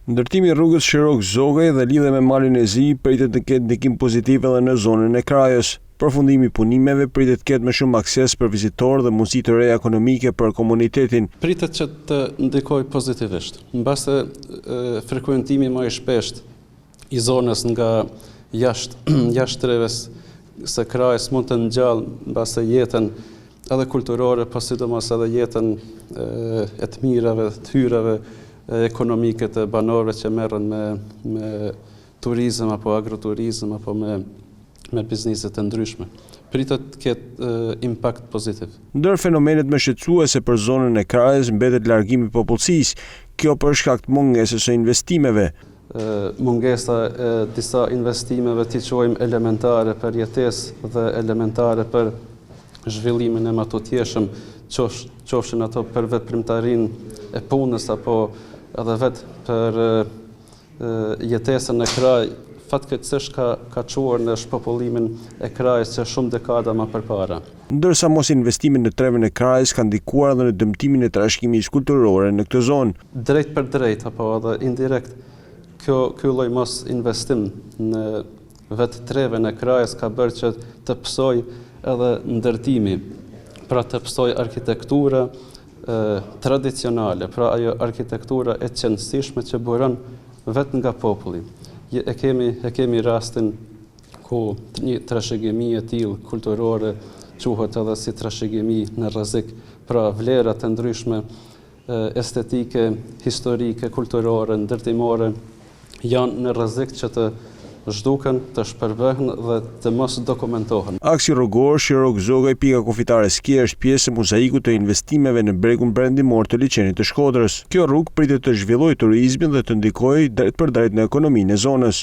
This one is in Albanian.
Ndërtimi i rrugës Shirok-Zogaj dhe lidhe me malin e Zi pritet të ketë ndikim pozitiv edhe në zonën e Krajës. Përfundimi i punimeve pritet të ketë më shumë akses për vizitorë dhe mundësi të reja ekonomike për komunitetin. Pritet që të ndikojë pozitivisht. Mbase frekuentimi më i shpeshtë i zonës nga jashtë rrethës së Krajës mund të ngjallë mbase jetën edhe kulturore, po sidomos edhe jetën e të mirave, të hyrave ekonomike të banorëve që merren me turizëm apo agroturizëm apo me biznese të ndryshme. Pritet të ketë impakt pozitiv. Ndër fenomenet më shqetësuese për zonën e Krajës mbetet largimi i popullsisë, kjo për shkak të mungesës së investimeve. Mungesa e disa investimeve t'i quajmë elementare për jetesë dhe elementare për zhvillimin e matutjeshëm, qofshin ato për veprimtarinë e punës apo edhe vetë për jetesën e Kraj, fatkeqësisht ka çuar në shpopullimin e Krajës që shumë dekada më përpara. Ndërsa mos investimi në trevën e Krajës ka ndikuar edhe në dëmtimin e trashëgimisë kulturore në këtë zonë. Drejt për drejt apo edhe indirekt, ky lloj mos investim në vetë trevën e Krajës ka bërë që të psoj edhe ndërtimi, pra të psoj arkitektura tradicionale, pra ajo arkitektura e qëndësishme që buron vetë nga populli. E kemi rastin ku një trashëgimi e tillë kulturore quhet edhe si trashëgimi në rrezik, pra vlera të ndryshme estetike, historike, kulturore, ndërtimore janë në rrezik që të zhduken, të shpërbehen dhe të mos dokumentohen. Aksi rrugor Shirok-Zogaj pika kufitare Ski është pjesë e mozaikut të investimeve në bregun perëndimor të liçenit të Shkodrës. Kjo rrugë pritet të zhvillojë turizmin dhe të ndikojë drejt për drejt në ekonominë e zonës.